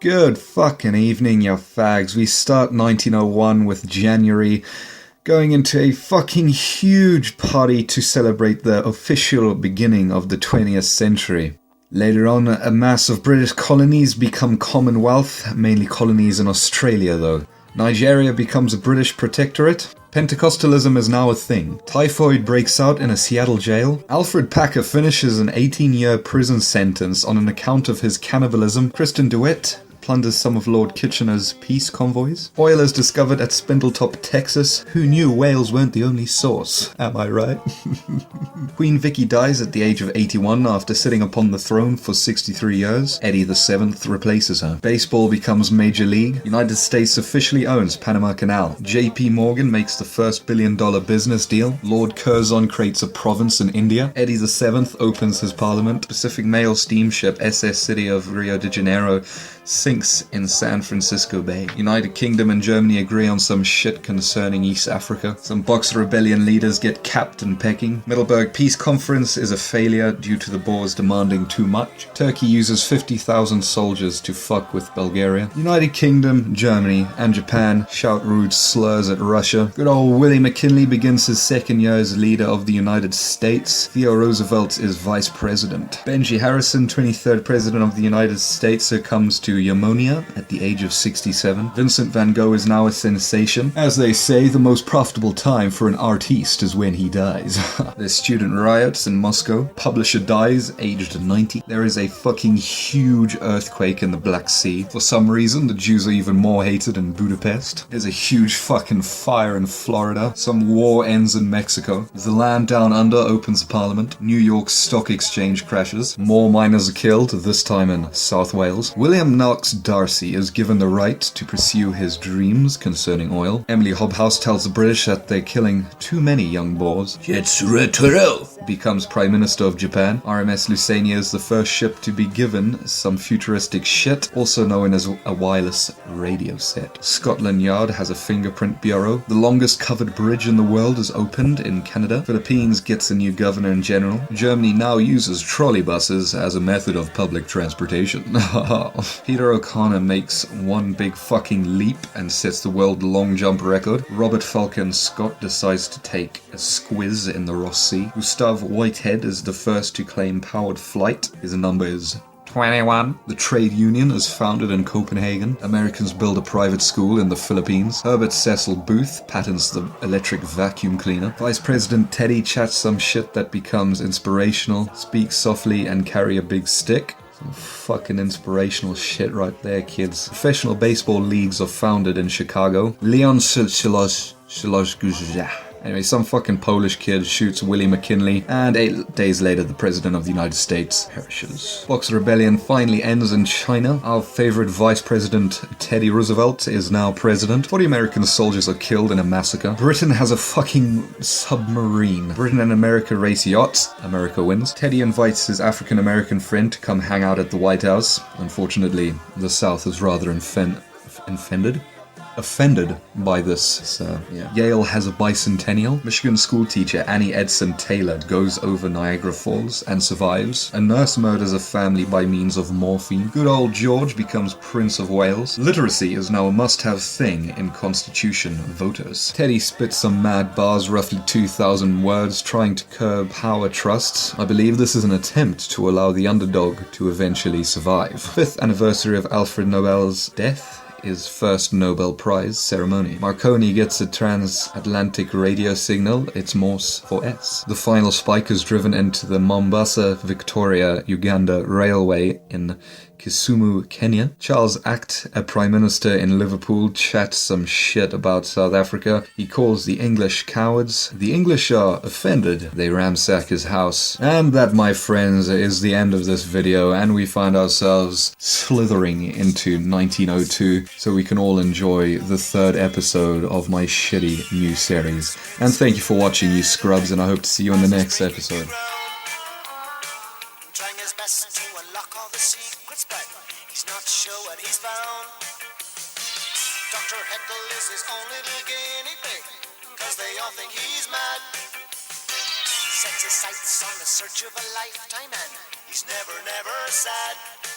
Good fucking evening, you fags. We start 1901 with January, going into a fucking huge party to celebrate the official beginning of the 20th century. Later on, a mass of British colonies become Commonwealth, mainly colonies in Australia though. Nigeria becomes a British protectorate. Pentecostalism is now a thing. Typhoid breaks out in a Seattle jail. Alfred Packer finishes an 18-year prison sentence on an account of his cannibalism. Kristen DeWitt plunders some of Lord Kitchener's peace convoys. Oil is discovered at Spindletop, Texas. Who knew whales weren't the only source? Am I right? Queen Vicky dies at the age of 81 after sitting upon the throne for 63 years. Eddie VII replaces her. Baseball becomes Major League. United States officially owns Panama Canal. JP Morgan makes the first billion-dollar business deal. Lord Curzon creates a province in India. Eddie VII opens his parliament. Pacific Mail steamship SS City of Rio de Janeiro sinks in San Francisco Bay. United Kingdom and Germany agree on some shit concerning East Africa. Some Boxer Rebellion leaders get capped and pecking. Middleburg Peace Conference is a failure due to the Boers demanding too much. Turkey uses 50,000 soldiers to fuck with Bulgaria. United Kingdom, Germany, and Japan shout rude slurs at Russia. Good old Willie McKinley begins his second year as leader of the United States. Theodore Roosevelt is vice president. Benji Harrison, 23rd president of the United States, succumbs to pneumonia at the age of 67. Vincent van Gogh is now a sensation. As they say, the most profitable time for an artiste is when he dies. There's student riots in Moscow. Publisher dies, aged 90. There is a fucking huge earthquake in the Black Sea. For some reason, the Jews are even more hated in Budapest. There's a huge fucking fire in Florida. Some war ends in Mexico. The land down under opens a parliament. New York Stock Exchange crashes. More miners are killed, this time in South Wales. William Knox Darcy is given the right to pursue his dreams concerning oil. Emily Hobhouse tells the British that they're killing too many young Boers. It's retro! Becomes Prime Minister of Japan. RMS Lusania is the first ship to be given some futuristic shit, also known as a wireless radio set. Scotland Yard has a fingerprint bureau. The longest covered bridge in the world is opened in Canada. Philippines gets a new governor in general. Germany now uses trolley buses as a method of public transportation. Peter O'Connor makes one big fucking leap and sets the world long jump record. Robert Falcon Scott decides to take a squiz in the Ross Sea. Gustav Whitehead is the first to claim powered flight. His number is 21. The trade union is founded in Copenhagen. Americans build a private school in the Philippines. Herbert Cecil Booth patents the electric vacuum cleaner. Vice President Teddy chats some shit that becomes inspirational. Speak softly and carry a big stick. Some fucking inspirational shit right there, kids. Professional baseball leagues are founded in Chicago. Leon Anyway, some fucking Polish kid shoots Willie McKinley, and 8 days later the President of the United States perishes. Boxer Rebellion finally ends in China. Our favorite Vice President Teddy Roosevelt is now president. 40 American soldiers are killed in a massacre. Britain has a fucking submarine. Britain and America race yachts. America wins. Teddy invites his African American friend to come hang out at the White House. Unfortunately, the South is rather offended by this, so yeah. Yale has a bicentennial. Michigan schoolteacher Annie Edson Taylor goes over Niagara Falls and survives. A nurse murders a family by means of morphine. Good old George becomes Prince of Wales. Literacy is now a must-have thing in Constitution voters. Teddy spits some mad bars, roughly 2,000 words, trying to curb power trusts. I believe this is an attempt to allow the underdog to eventually survive. 5th anniversary of Alfred Nobel's death is first Nobel Prize ceremony. Marconi gets a transatlantic radio signal, it's Morse for S. The final spike is driven into the Mombasa, Victoria, Uganda railway in Kisumu, Kenya. Charles Act, a Prime Minister in Liverpool, chats some shit about South Africa. He calls the English cowards. The English are offended. They ransack his house. And that, my friends, is the end of this video, and we find ourselves slithering into 1902 so we can all enjoy the 3rd episode of my shitty new series. And thank you for watching, you scrubs, and I hope to see you in the next episode. Trying his best to unlock all the secrets, but he's not sure what he's found. Dr. Heckle is his own little guinea pig, cause they all think he's mad. Sets his sights on the search of a lifetime, and he's never sad.